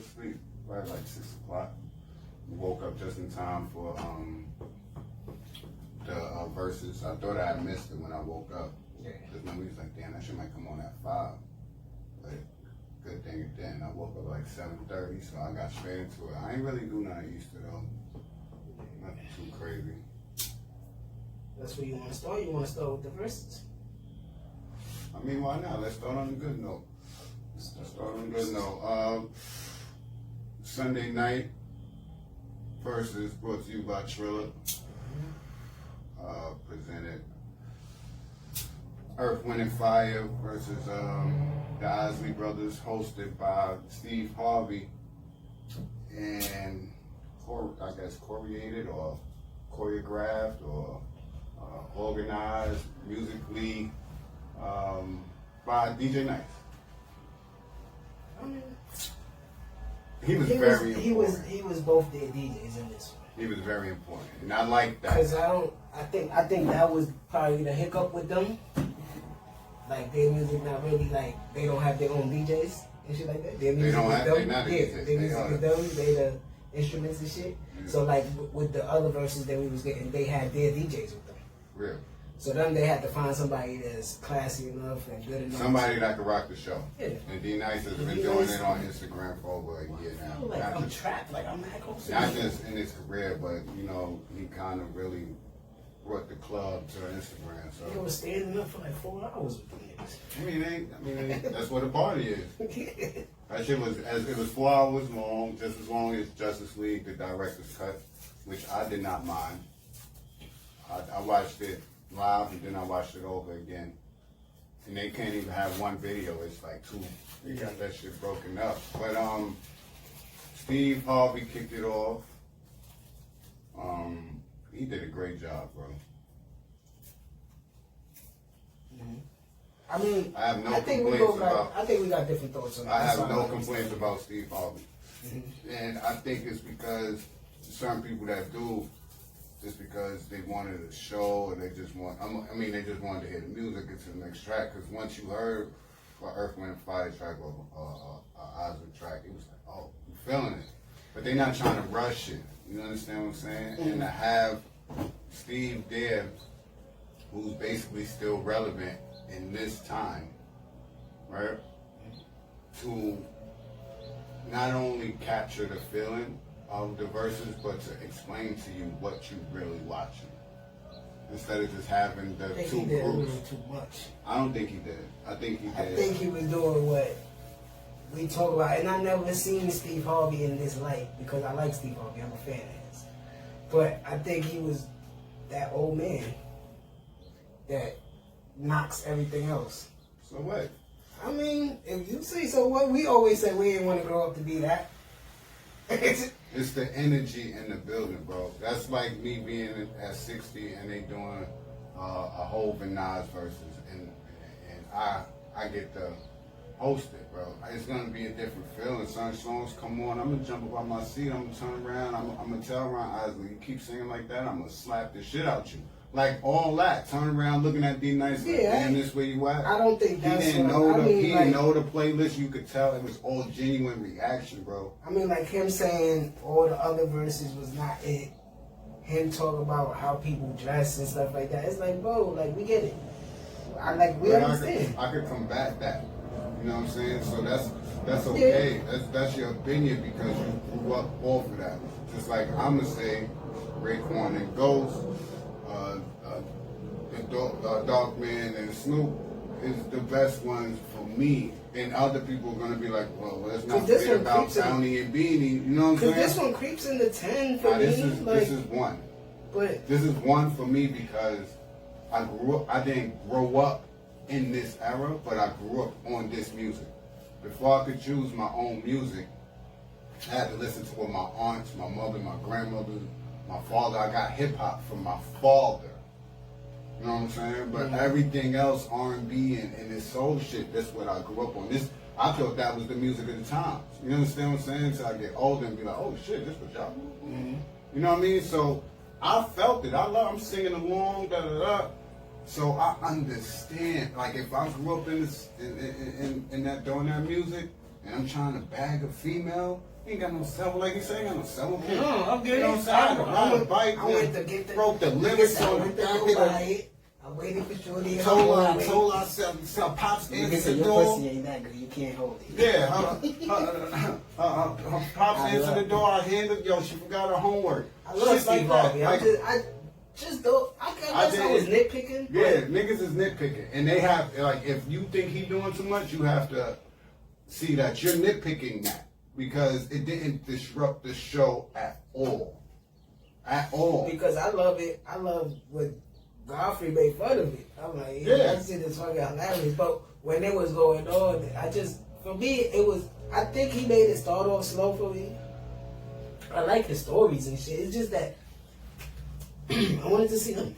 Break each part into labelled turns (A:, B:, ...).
A: asleep right like 6 o'clock. Woke up just in time for the verzuz. I thought I had missed it when I woke up. Because then we was like, damn, that shit might come on at 5. But good thing it didn't. I woke up like 7:30, so I got straight into it. I ain't really do nothing Easter though. Nothing too crazy.
B: That's where you want to start? You want to start with the verzuz?
A: I mean, why not? Let's start on a good note. Sunday night verzuz brought to you by Triller. Presented Earth, Wind and Fire versus the Isley brothers, hosted by Steve Harvey, and I guess choreographed or organized musically by DJ Nice.
B: I mean,
A: he was very important.
B: He was both their DJs in this one.
A: He was very important, and I like that.
B: Because I think that was probably the hiccup with them. Like their music not really like they don't have their own DJs and shit like that. Their music
A: they don't have. They're not
B: their music is them. They the instruments and shit. Yeah. So like with the other verses that we was getting, they had their DJs with them.
A: Real.
B: So then they had to find somebody that's classy enough and good enough.
A: Somebody that could rock the show.
B: Yeah.
A: And D Nice has been doing it on Instagram for over a year now.
B: Like I'm trapped. Like I'm not gonna.
A: Not just in his career, but you know, he kind of really brought the club to Instagram. So
B: he was standing up for like 4 hours with them niggas.
A: I mean, that's what a party is. That shit was it was 4 hours long, just as long as Justice League, the director's cut, which I did not mind. I watched it live and then I watched it over again. And they can't even have one video, it's like 2. They got that shit broken up. But Steve Harvey kicked it off. He did a great job, bro.
B: Mm-hmm. I mean,
A: I have no complaints about.
B: I think we got different thoughts on that.
A: I have no complaints about Steve Harvey, and I think it's because certain people that do, just because they wanted a show and they just want. I mean, they just wanted to hear the music, get to the next track. Because once you heard an Earth, Wind and Fire track or Isley track, it was like, oh, you feeling it. But they're not trying to rush it. You understand what I'm saying? Mm-hmm. And to have Steve there, who's basically still relevant in this time, right? To not only capture the feeling of the verses, but to explain to you what you really watching. Instead of just having the two groups.
B: A little too much.
A: I don't think he did. I think he did.
B: I think he was doing what we talk about, and I never seen Steve Harvey in this light because I like Steve Harvey. I'm a fan of his. But I think he was that old man that knocks everything else.
A: So what?
B: I mean, if you say so what, we always say we didn't want to grow up to be that.
A: It's the energy in the building, bro. That's like me being at 60 and they doing a Hov and Nas versus, and I get to host it, bro. It's gonna be a different feeling. Certain songs come on, I'm gonna jump up on my seat, I'm gonna turn around, I'm gonna tell Ron Isley, you keep singing like that, I'm gonna slap the shit out you. Like all that, turn around looking at D Nice, like, damn, this where you at.
B: I don't think that's
A: he didn't know the playlist. You could tell it was all genuine reaction, bro.
B: I mean, like him saying all the other verses was not it. Him talking about how people dress and stuff like that. It's like, bro, like we get it. We understand.
A: I could combat that. You know what I'm saying? So that's okay. Yeah. That's your opinion because you grew up off of that. Just like I'm gonna say, Raekwon and Ghost, the Dark Man and Snoop is the best ones for me. And other people are gonna be like, well, let's not forget about Bounty and Beanie. You know what I'm saying?
B: Because this one creeps into 10 for me.
A: This is one.
B: But
A: this is one for me because I didn't grow up in this era, but I grew up on this music. Before I could choose my own music, I had to listen to what my aunts, my mother, my grandmother, my father. I got hip hop from my father. You know what I'm saying? But everything else, R&B and this soul shit, that's what I grew up on. I thought that was the music of the times. You understand what I'm saying? Until I get older and be like, oh shit, this was y'all. You know what I mean? So I felt it. I'm singing along, da da da. So I understand. Like if I grew up in that doing that music, and I'm trying to bag a female. Ain't got no cell, like you say, ain't got no cell phone.
B: No, I'm
A: You know what I'm
B: good.
A: saying? I had to ride a bike.
B: I went to get the.
A: Broke the limits
B: I
A: on
B: went
A: the
B: to go buy it. I waited for Shorty.
A: told her, I pops answered the door.
B: Your pussy ain't that good. You can't hold it.
A: Yeah, her pops answered the door. I handed, yo, she forgot her homework.
B: I love
A: Shit like
B: Steve
A: that.
B: Harvey.
A: Like,
B: I just don't. I guess I was nitpicking.
A: yeah, niggas is nitpicking, and they have like if you think he doing too much, you have to see that you're nitpicking that because it didn't disrupt the show at all, at all.
B: Because I love it. I love what Godfrey made fun of it. I'm like, yeah, that shit is fucking hilarious. But when it was going on, for me, it was. I think he made it start off slow for me. I like his stories and shit. It's just that I wanted to see them.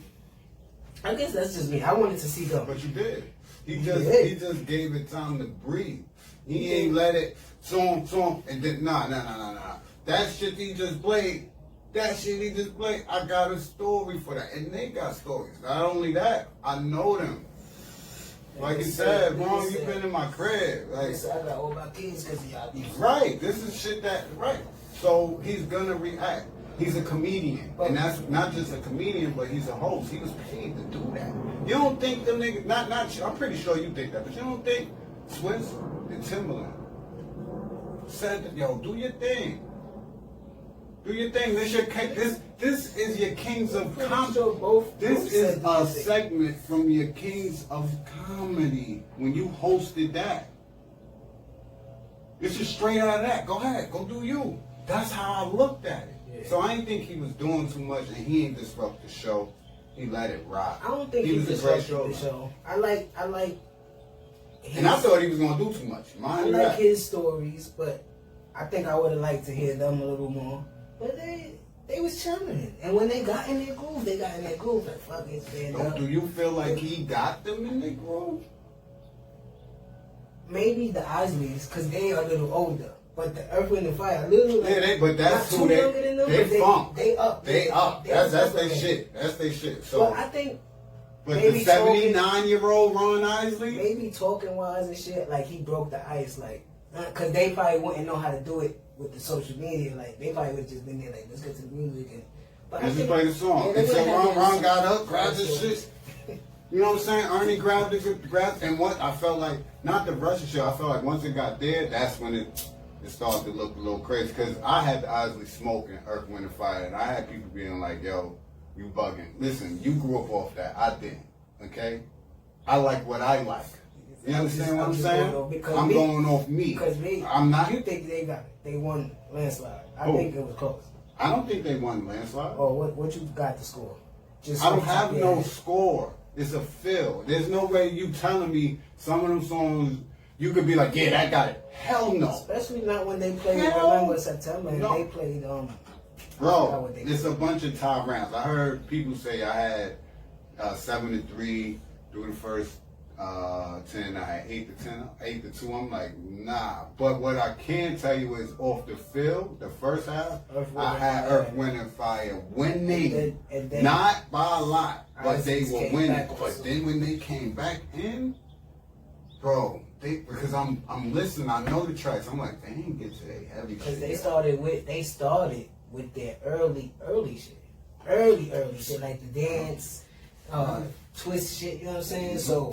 B: I guess that's just me. I wanted to see them.
A: But you did. He just gave it time to breathe. He ain't let it song, and then nah. That shit he just played. I got a story for that. And they got stories. Not only that, I know them. Like you said, Ron, you been in my crib. Like,
B: I got all my kids because of y'all.
A: Right. This is shit that, right. So he's gonna react. He's a comedian. And that's not just a comedian, but he's a host. He was paid to do that. You don't think them niggas, not I'm pretty sure you think that, but you don't think Swizz and Timberland said that, yo, do your thing. Do your thing. This is your Kings of Comedy. This is a segment from your Kings of Comedy when you hosted that. It's just straight out of that. Go ahead. Go do you. That's how I looked at it. Yeah. So I didn't think he was doing too much and he ain't disrupt the show. He let it rock.
B: I don't think he disrupted the show. I like
A: and I thought he was gonna do too much.
B: I like his stories, but I think I would have liked to hear them a little more. But they was chilling. And when they got in their groove, like, fuck it, stand up.
A: Do you feel like he got them in their groove?
B: Maybe the Isleys, because they are a little older. But the Earth, Wind, and Fire, a little like,
A: but that's who they funk. They up. That's their shit. That's their shit. So
B: well, I think.
A: But the 79-year-old Ron Isley?
B: Maybe talking wise and shit, like he broke the ice, like, because they probably wouldn't know how to do it with the social media. Like, they probably would have just been there, like, let's get to the music.
A: Let's just play the song. And so Ron got up, grabbed his shit. You know what I'm saying? Ernie grabbed it, and what I felt like, not the Russian shit, I felt like once it got there, that's when it started to look a little crazy. Because I had the Isley smoking Earth, Wind, and Fire, and I had people being like, yo, you bugging. Listen, you grew up off that. I didn't. Okay? I like what I like. You understand what I'm saying? I'm going off me.
B: Because
A: I'm not.
B: You think they got it? They won landslide. I think it was close.
A: I don't think they won landslide.
B: Oh, what you got to score?
A: Just I don't have no score. It's a feel. There's no way you telling me some of them songs you could be like, yeah, that got it. Hell no.
B: Especially not when they played Remember September and they played
A: Bro, it's a bunch of tie rounds. I heard people say I had 7-3 through the first 10. I had 8-2. I'm like, nah. But what I can tell you is off the field, the first half, I had Earth, Wind, and Fire winning. Not by a lot, but they were winning. But then when they came back in, bro, because I'm listening, I know the tracks. I'm like, they didn't get to that heavy shit.
B: Because they started with their early shit. Early shit, like the dance, twist shit, you know what I'm saying? So,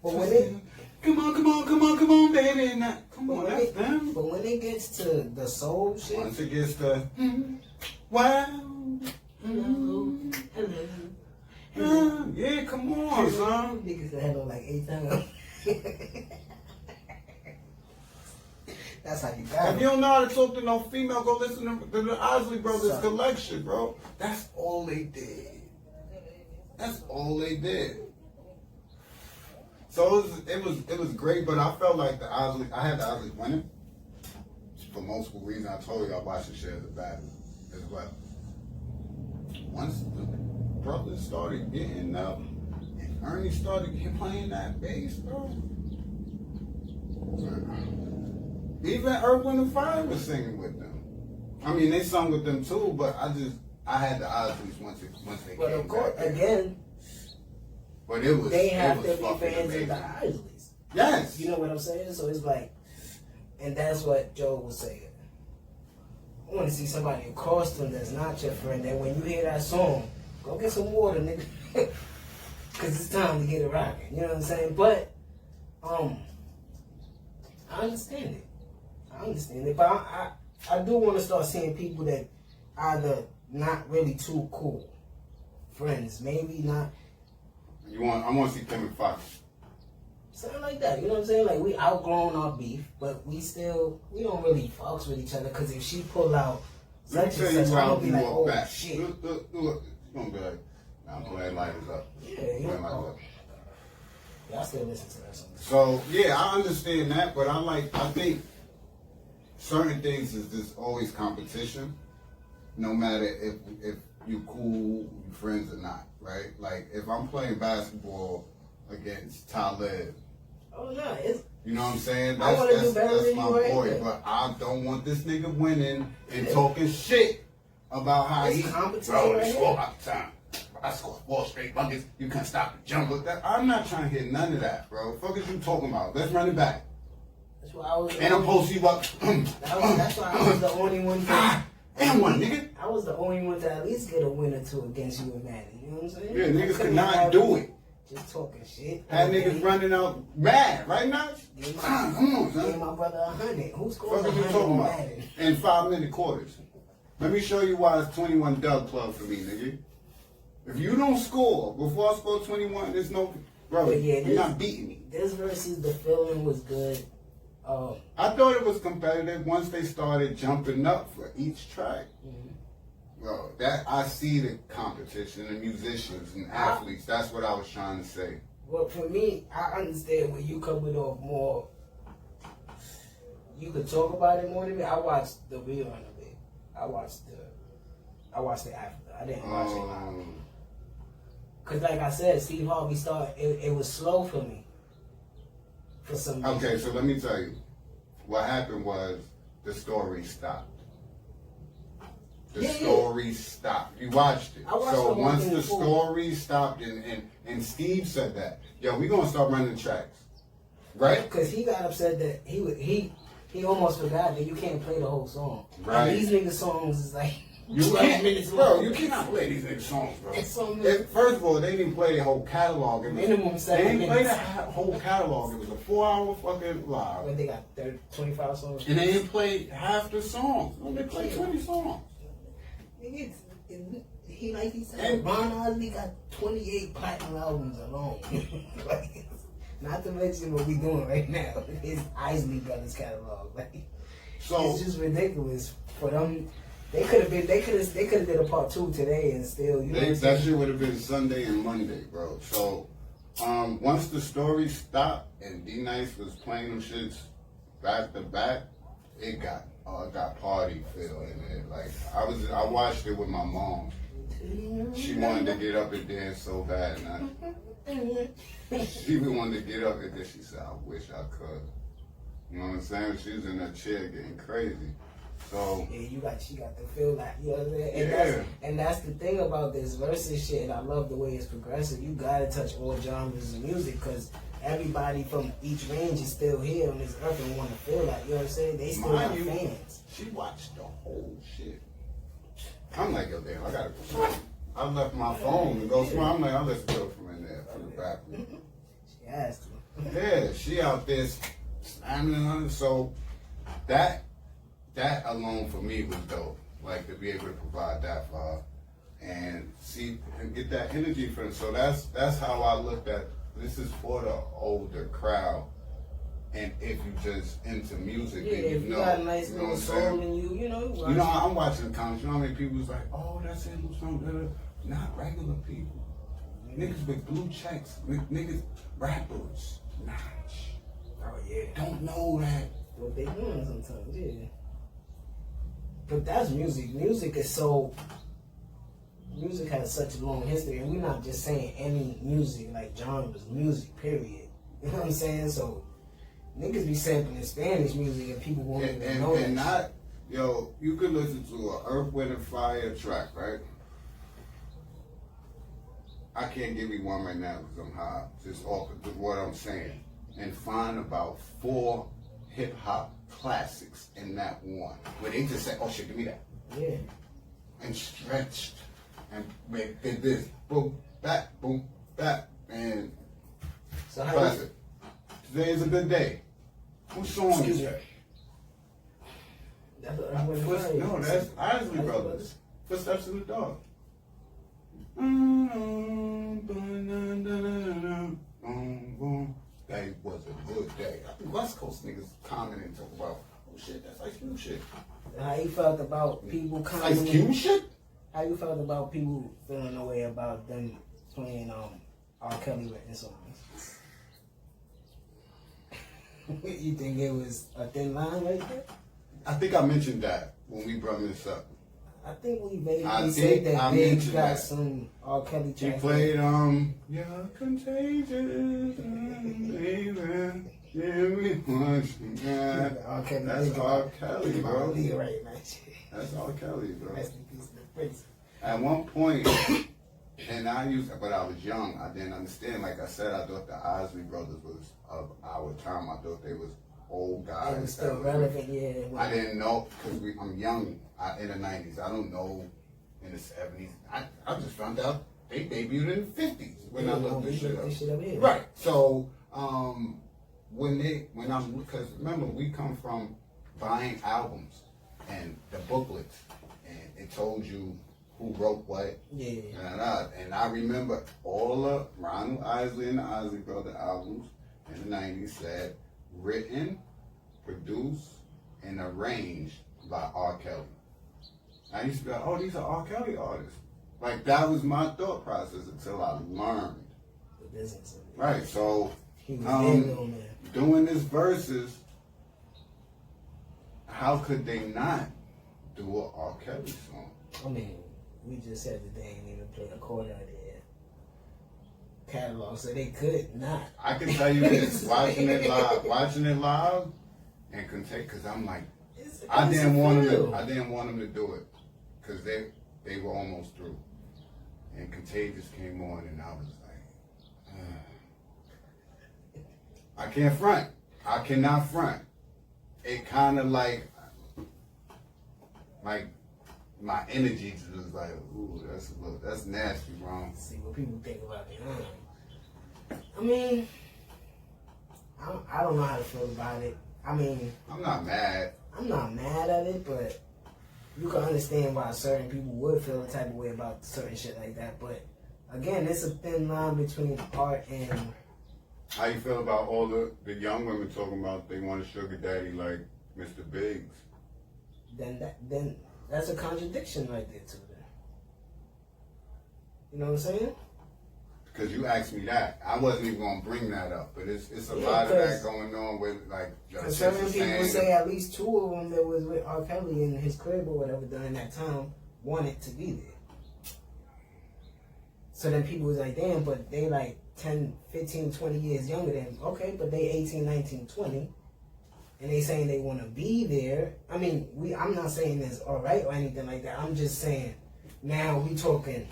B: but when it...
A: Come on, baby, now. Come on, that's them.
B: But when it gets to the soul shit...
A: Once it gets to... Wow.
B: Hello.
A: Yeah, come on, son.
B: Niggas that hello like 8 times. That's how you got it.
A: If you don't know how to talk to no female, go listen to the Isley Brothers collection, bro. That's all they did. So it was great, but I felt like I had the Isley winning for multiple reasons. I told you I watched the shit as a battle as well. Once the brothers started getting up and Ernie started playing that bass, bro. Even Earth, Wind, and Fire was singing with them. I mean, they sung with them too, but I had the Isleys once they came
B: But of course,
A: back
B: again,
A: but it was
B: they have to be
A: fucking
B: fans
A: amazing.
B: of the Isleys.
A: Yes.
B: You know what I'm saying? So it's like, And that's what Joe was saying. I want to see somebody across them that's not your friend. That when you hear that song, go get some water, nigga. Because it's time to get it rocking. You know what I'm saying? But, I understand it. But I do want to start seeing people that either not really too cool. Friends, maybe not.
A: I want to see Kevin Fox.
B: Something like that, you know what I'm saying? Like, we outgrown our beef, but we don't really fucks with each other, because if she pull out
A: Let
B: such
A: me
B: and
A: tell you
B: such,
A: why
B: I'm gonna be like, oh,
A: back.
B: shit.
A: Look. You're going to be like, nah, I'm putting that lighters up.
B: Yeah, you
A: Putting
B: know.
A: lighters up.
B: Yeah, I still listen to that song.
A: So, yeah, I understand that, but I think certain things is just always competition, no matter if you cool, you friends or not, right? Like, if I'm playing basketball against Talib,
B: Oh, no, it's...
A: you know what I'm saying?
B: I wanna do better
A: That's
B: than
A: my
B: you right
A: boy,
B: there.
A: but I don't want this nigga winning and talking shit about how
B: It's
A: he
B: competition
A: bro,
B: right
A: they score
B: here.
A: all the time. I scored 4 straight buckets. You can't stop the jumper. I'm not trying to hear none of that, bro. Fuck is you talking about? Let's run it back.
B: That's why I was...
A: And I'm post you up.
B: That's why I was the only one to...
A: And one, nigga.
B: I was the only one to at least get a win or two against you and Madden. You know what I'm saying?
A: Yeah, niggas
B: I
A: could not do it.
B: Just talking shit.
A: Had niggas running out mad, right now? Come on,
B: Gave
A: son.
B: my brother 100. Who scores
A: What are you
B: 100
A: talking
B: on
A: about?
B: Madden?
A: In 5-minute quarters. Let me show you why it's 21 dub club for me, nigga. If you don't score before I score 21, there's no, bro.
B: But yeah,
A: you're not beating me.
B: This versus the feeling was good.
A: I thought it was competitive once they started jumping up for each track. Bro, that I see the competition and musicians and athletes. That's what I was trying to say.
B: Well, for me, I understand where you coming off more. You could talk about it more than me. I watched the rerun of it. I watched it after. I didn't watch it live. Cause like I said, Steve Harvey started. It was slow for me. For some reason.
A: Okay, so let me tell you. What happened was the story stopped. The story stopped. You watched it.
B: I watched
A: So
B: the whole
A: once
B: thing
A: the
B: before.
A: story stopped and Steve said that, yo, we gonna start running tracks. Right?
B: Because he got upset that he almost forgot that you can't play the whole song.
A: Right.
B: And these niggas songs is like
A: You
B: 12
A: can't,
B: minutes
A: bro,
B: long.
A: you cannot play these niggas songs, bro.
B: It's so many.
A: First of all, they didn't play the whole catalog. It was,
B: Minimum 7
A: They didn't play the
B: minutes.
A: whole catalog. It was a 4-hour fucking live.
B: When they got 25 songs.
A: And they didn't play half the songs. They played 20 songs.
B: Niggas, he said, Ron Isley got 28 platinum albums alone. Like, not to mention what we doing right now. His Isley Brothers catalog. Like,
A: So
B: it's just ridiculous for them. They could have did a part 2 today and still, you know.
A: that shit would have been Sunday and Monday, bro. So once the story stopped and D Nice was playing them shits back to back, it got party feel in it. Like I watched it with my mom. She wanted to get up and dance so bad, and she even wanted to get up and then she said, "I wish I could." You know what I'm saying? She was in that chair getting crazy. So
B: yeah, she got to feel like, you know what I'm saying?
A: Yeah.
B: And that's the thing about this versus shit, and I love the way it's progressive. You gotta touch all genres of music, because everybody from each range is still here on this earth and want to feel like, you know what I'm saying? They still got fans.
A: She watched the whole shit. I'm like, yo, damn, I gotta go swim. I left my phone and go swim. I'm like, I'll let's go from in there to the bathroom.
B: She has to.
A: Yeah, she out there slamming on it. So that alone for me was dope. Like to be able to provide that for her and see and get that energy from her. So that's how I looked at this is for the older crowd. And if you just into music,
B: Yeah,
A: then
B: if you
A: know,
B: got a nice
A: you know
B: little
A: what I'm
B: soul
A: saying?
B: in you, you know.
A: You know, I'm watching the comments. You know how many people was like, "Oh, that's it, something." Not regular people. Niggas with blue checks. Niggas rappers. Notch.
B: Oh yeah.
A: Don't know that.
B: What they doing sometimes, yeah. But that's music. Music has such a long history, and we're not just saying any music, like genres, music, period. You know what I'm saying? So niggas be sampling Spanish music and people won't even know
A: and
B: that.
A: not, yo, you could listen to an Earth, Wind, and Fire track, right? I can't give you one right now because I'm high, just off of what I'm saying. And find about 4 hip hop classics in that one, where they just say, "Oh shit, give me that,"
B: Yeah.
A: and stretched and did this, boom, back, and
B: So how
A: classic. Today is a good day. Whose song
B: Excuse
A: is
B: me.
A: that?
B: That's what
A: No, that's Isley Brothers. Footsteps in the Dark. That was a good day. I think West Coast niggas comment and talk about, oh shit, that's Ice Cube shit.
B: How you felt about people
A: Ice
B: commenting?
A: Cube shit?
B: How you felt about people feeling the way about them playing R. Kelly written songs? You think it was a thin line right there?
A: I think I mentioned that when we brought this up.
B: I think we vaguely
A: I
B: said
A: think
B: that
A: I
B: Big
A: mentioned
B: got
A: that.
B: some R. Kelly
A: He
B: tracks.
A: played, You're contagious, baby. Give me what you got.
B: R. Kelly.
A: That's
B: Big
A: R. Kelly,
B: Big
A: bro.
B: Big right now.
A: That's R. Kelly, bro.
B: Rest in peace, the Prince.
A: At one point, and but I was young, I didn't understand. Like I said, I thought the Isley Brothers was of our time. I thought they was old guys.
B: It was still relevant, yeah.
A: I didn't know, because I'm young in the 90s. I don't know in the 70s. I just found out they debuted in the 50s when I looked this shit up.
B: Here.
A: Right. So, because remember, we come from buying albums and the booklets, and it told you who wrote what.
B: Yeah.
A: And I remember all of Ronald Isley and the Isley Brother albums in the 90s said, written, produced, and arranged by R. Kelly. I used to be like, oh, these are R. Kelly artists. Like, that was my thought process until I learned.
B: The business of it.
A: Right, so,
B: He was their little man.
A: doing this versus, how could they not do an R. Kelly song?
B: I mean, we just said that they ain't even played a quarter of their catalog, so they could not.
A: I can tell you this, watching it live, and can take, because I'm like, I didn't want them to do it, because they were almost through. And Contagious came on, and I was like, I can't front. I cannot front. It kind of like my energy was like, ooh, that's nasty, bro.
B: See what people think about it. I mean, I don't know how to feel about it. I mean,
A: I'm not mad.
B: I'm not mad at it, but you can understand why certain people would feel the type of way about certain shit like that. But again, it's a thin line between art and.
A: How you feel about all the young women talking about they want a sugar daddy like Mr. Biggs?
B: Then that's a contradiction right there too. Then. You know what I'm saying?
A: Because you asked me that. I wasn't even going to bring that up, but it's a
B: Yeah,
A: lot of that going on with, like,
B: certain people say at least two of them that was with R. Kelly in his crib or whatever during that time wanted to be there. So then people was like, damn, but they like 10, 15, 20 years younger than him. Okay, but they 18, 19, 20. And they saying they want to be there. I mean, I'm not saying it's all right or anything like that. I'm just saying now we talking.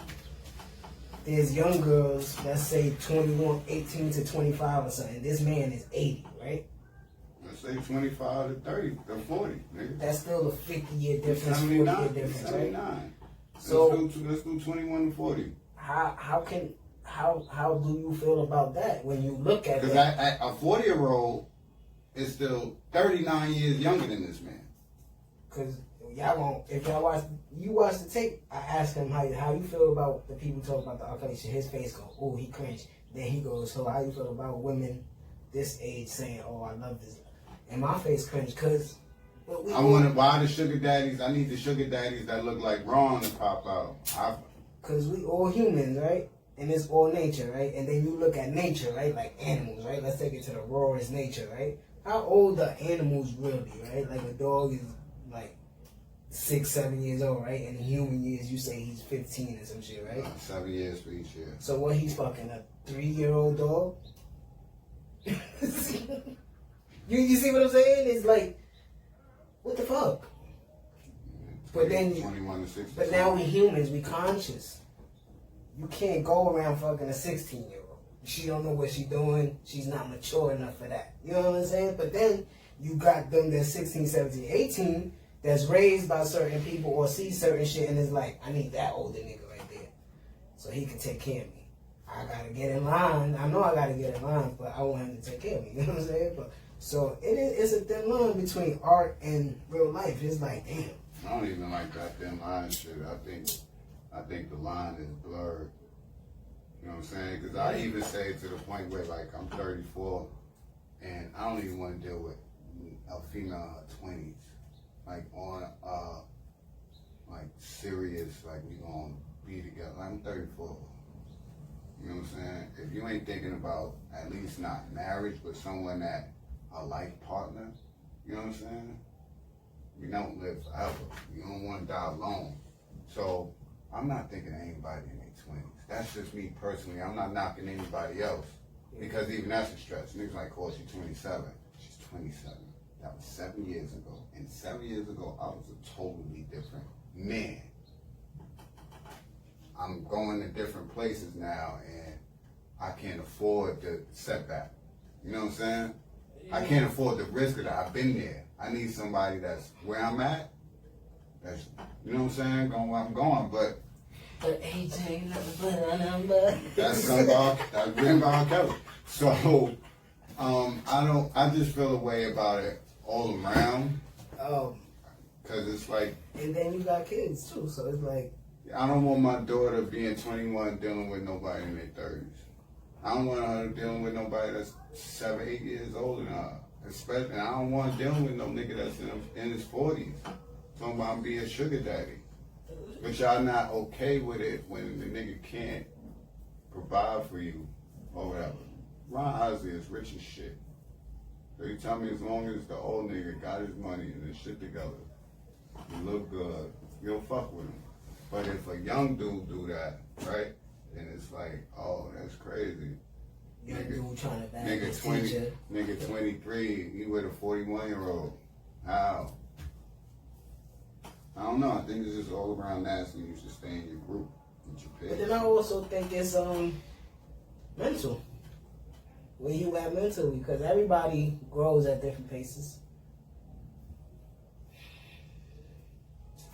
B: There's young girls, let's say 21, 18 to 25 or something. This man is 80, right?
A: Let's say 25 to 30 to 40, nigga.
B: That's still a 50-year difference,
A: 79,
B: 40-year difference, right?
A: 79.
B: So
A: let's do 21 to 40.
B: how do you feel about that when you look at
A: Because
B: it?
A: a 40-year-old is still 39 years younger than this man.
B: Because if y'all watch the tape, I asked him how you feel about the people talking about the R. Kelly shit. His face goes, oh, he cringed. Then he goes, so how you feel about women this age saying, oh, I love this? And my face cringed because
A: why the sugar daddies? I need the sugar daddies that look like Ron to pop out.
B: Because we all humans, right? And it's all nature, right? And then you look at nature, right? Like animals, right? Let's take it to the rawest nature, right? How old are animals really, right? Like a dog is like 6, 7 years old, right? And in human years, you say he's 15 or some shit, right?
A: 7 years for each year.
B: So what, he's fucking a 3-year-old dog? you see what I'm saying? It's like, what the fuck? But then,
A: 21 to 60.
B: but now we humans, we conscious. You can't go around fucking a 16-year-old. She don't know what she's doing. She's not mature enough for that. You know what I'm saying? But then you got them that's 16, 17, 18 that's raised by certain people or see certain shit and is like, I need that older nigga right there so he can take care of me. I gotta get in line. I know I gotta get in line, but I want him to take care of me. You know what I'm saying? But, so it's a thin line between art and real life. It's like, damn.
A: I don't even like that thin line shit. I think the line is blurred. You know what I'm saying? Because I even say to the point where, like, I'm 34, and I don't even want to deal with a female 20s, like on like serious, like we gonna be together. Like, I'm 34. You know what I'm saying? If you ain't thinking about at least not marriage, but someone that a life partner, you know what I'm saying? We don't live forever. You don't want to die alone. So I'm not thinking of anybody in their 20s. That's just me personally. I'm not knocking anybody else. Because even that's a stretch. Niggas like, oh, she's 27. She's 27. That was 7 years ago. And 7 years ago, I was a totally different man. I'm going to different places now, and I can't afford the setback. You know what I'm saying? I can't afford the risk of that. I've been there. I need somebody that's where I'm at. That's, you know what I'm saying? Going where I'm going, but
B: age ain't nothing but a number.
A: That's written by R. Kelly. So, I just feel a way about it all around. Cause it's like.
B: And then you got kids too, so it's like.
A: I don't want my daughter being 21 dealing with nobody in their 30s. I don't want her dealing with nobody that's 7, 8 years older than her. Especially, I don't want her dealing with no nigga that's in his 40s. Talking about being a sugar daddy. But y'all not okay with it when the nigga can't provide for you or whatever. Ron Isley is rich as shit. So you tell me as long as the old nigga got his money and his shit together, he look good, you'll fuck with him. But if a young dude do that, right, then it's like, oh, that's crazy.
B: Young dude trying to bag
A: Nigga 20, nigga 23, he with a 41-year-old. How? I don't know. I think it's just all around nasty. You should stay in your group with your
B: But
A: peers.
B: then I also think it's mental. Where you at mentally, because everybody grows at different paces.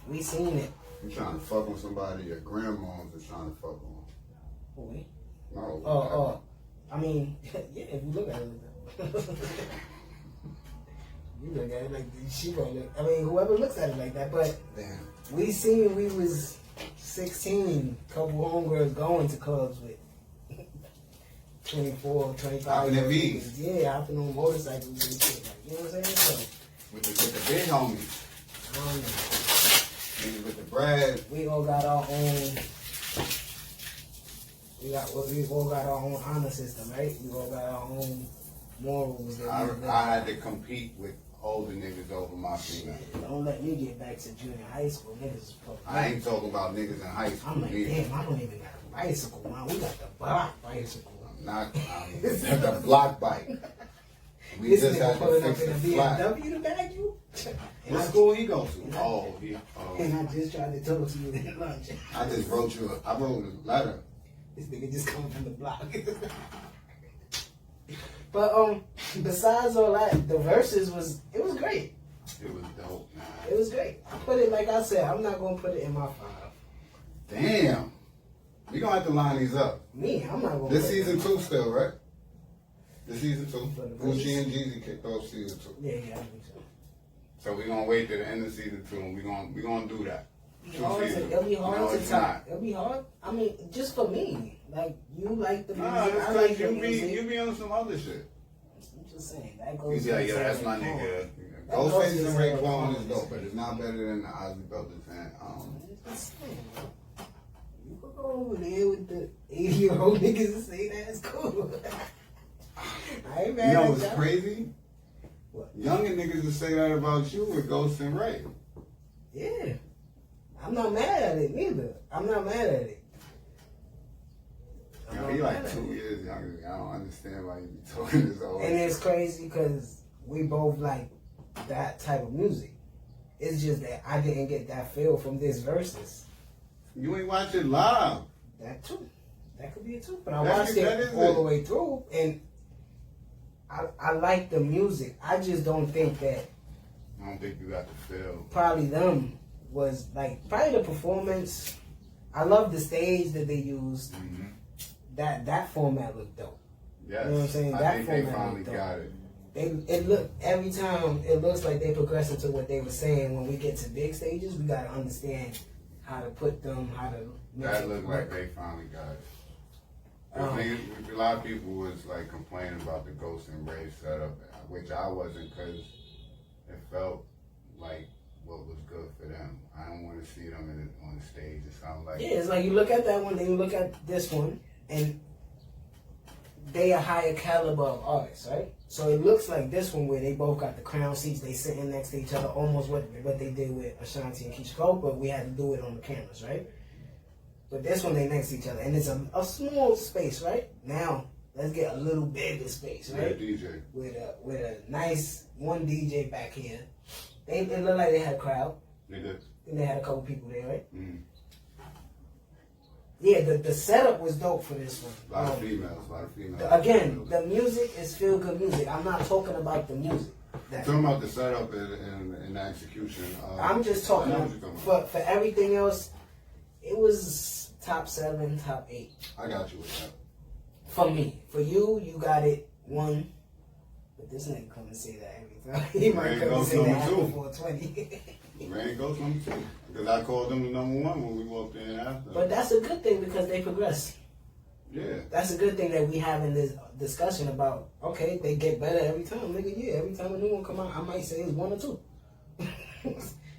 B: We seen it.
A: You trying to fuck with somebody your grandma's is trying to fuck on.
B: Who, me?
A: No.
B: Oh. I mean, yeah, if you look at it like that. You look at it like she gonna look. I mean, whoever looks at it like that. But
A: Damn.
B: we seen we was 16, couple homegirls going to clubs with 24, 25.
A: Hopping in V's.
B: Yeah, hopping on motorcycles and shit. Like, you know what I'm saying? So,
A: With the big homies.
B: I don't know.
A: Niggas with the bread.
B: We all got our own. We all got our own honor system, right? We all got our own morals. That
A: I had to compete with older niggas over my female.
B: Don't let me get back to junior high school. Niggas is fucked up.
A: I ain't talking about niggas in high school.
B: I'm like,
A: either.
B: damn, I don't even got a bicycle, man. We got the block bicycle.
A: The block bike. We
B: This
A: just
B: nigga
A: had to
B: pulling up
A: fix
B: in
A: the
B: a
A: flat.
B: BMW to bag you?
A: What school he go to?
B: And I just tried to talk to you at lunch.
A: I just wrote a letter.
B: This nigga just coming from the block. But besides all that, the verses was great.
A: It was dope, man.
B: It was great. I put it like I said. I'm not gonna put it in my 5.
A: Damn. We gonna have to line these up.
B: Me, I'm not gonna.
A: This
B: put
A: season
B: it
A: 2 still, right? This season 2.
B: For the
A: Gucci and Jeezy kicked off season 2.
B: Yeah, I think so.
A: So we gonna wait to the end of season 2 and we gonna do that.
B: It'll be hard to top. It'll be hard. I mean, just for me. Like, you like the music.
A: Nah,
B: I like the
A: you
B: music.
A: be on some other shit.
B: I'm just saying. That
A: You
B: goes
A: be like, yo,
B: to
A: that's my
B: Sarah
A: nigga.
B: Paul.
A: Ghostface and Ray
B: Sarah
A: Paul is
B: Paul.
A: dope, but it's not better than the Isley Brothers and
B: I'm just saying, bro. You could go over there with the 80-year-old niggas and say that's cool. I ain't mad
A: you know
B: at
A: what's
B: that.
A: crazy?
B: What?
A: Younger niggas will say that about you with Ghost and Ray.
B: Yeah. I'm not mad at it neither. I'm not mad at it.
A: You know, he like 2 years younger than me. I don't understand why you be talking this old.
B: And it's crazy because we both like that type of music. It's just that I didn't get that feel from this verses.
A: You ain't watch it live.
B: That too. That could be it too. But I
A: That
B: watched
A: is
B: it all
A: it.
B: the way through, and I like the music. I just don't think that.
A: I don't think you got the feel.
B: Probably them was like probably the performance. I love the stage that they used.
A: Mm-hmm.
B: That format looked dope.
A: Yes,
B: you know what I'm saying?
A: I think they finally got it.
B: It look every time it looks like they progress into what they were saying. When we get to big stages, we gotta understand how to put them, how to make
A: That
B: it
A: looked
B: work.
A: like they finally got it. A lot of people was like complaining about the Ghost and Ray setup, which I wasn't, because it felt like what was good for them. I don't want to see them on the stage. It sounds like
B: it's like you look at that one, then you look at this one, and they a higher caliber of artists, right? So it looks like this one where they both got the crown seats, they sitting next to each other, almost what they did with Ashanti and Keisha Cole, but we had to do it on the cameras, right? But this one they next to each other, and it's a small space, right? Now let's get a little bigger space, right?
A: Yeah, DJ.
B: With a nice one DJ back here. They look like they had a crowd.
A: They did.
B: And they had a couple people there, right?
A: Mm.
B: Yeah, the setup was dope for this one.
A: A lot of females.
B: Again, the music is feel good music. I'm not talking about the music.
A: I'm talking about the setup and the execution.
B: I'm just talking for everything else. It was top 7, top 8.
A: I got you with that.
B: For me, for you, you got it 1. But this nigga come and say that every time. He might come and say that after 420.
A: Rain Ghost number 2. Because I called them the number 1 when we walked in after.
B: But that's a good thing because they progress.
A: Yeah.
B: That's a good thing that we have in this discussion about, okay, they get better every time. Nigga, yeah, every time a new one come out, I might say it's 1 or 2.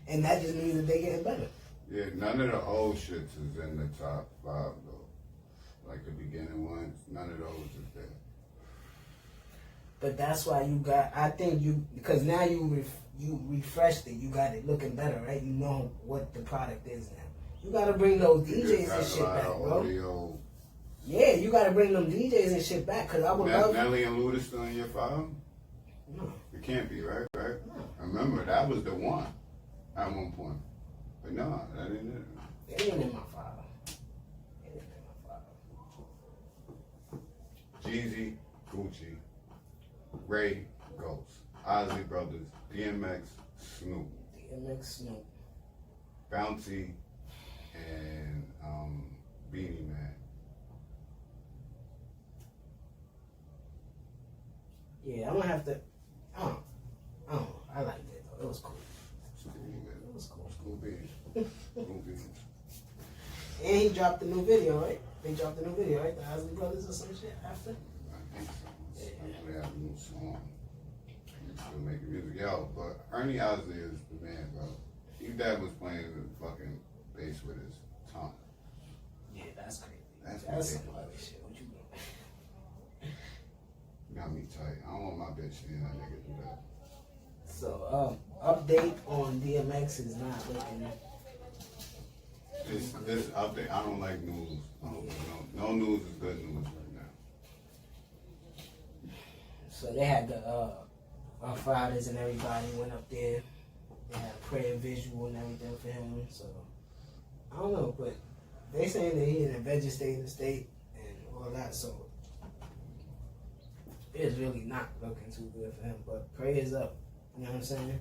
B: And that just means that they getting better.
A: Yeah, none of the old shits is in the top 5 though. Like the beginning ones, none of those is there.
B: But that's why you got, I think because now you refreshed it, you got it looking better, right? You know what the product is now. You got to bring those DJs and shit back, bro.
A: Audio.
B: Yeah, you got to bring them DJs and shit back, because I would love...
A: Nelly and Luda still in your file?
B: No.
A: It can't be, right?
B: No.
A: Remember, that was the one at one point. But no, that ain't it.
B: They ain't in my file. They ain't in my file.
A: Jeezy, Gucci, Ray, Ghost, Isley Brothers, DMX, Snoop,
B: Snoop.
A: Bounty, and Beanie Man.
B: Yeah, I'm gonna have to. I don't know. I liked it though. It was cool. It was cool.
A: School beans.
B: And he dropped the new video, right? They dropped the new video, right? The Isley Brothers or some shit after.
A: I think so. I know they have a new song. He's still making music. Yo, but Ernie Isley is the man, bro. His dad was playing the fucking bass with his tongue.
B: Yeah, that's crazy.
A: That's
B: some other shit. What you doing?
A: Got me tight. I don't want my bitch seeing that nigga do that.
B: So, update on DMX is not looking.
A: This update, I don't like news. No news is good news right now.
B: So they had the fathers and everybody went up there. They had a prayer visual and everything for him. So I don't know, but they saying that he in a vegetative state and all that. So it's really not looking too good for him. But prayers up. You know what I'm saying?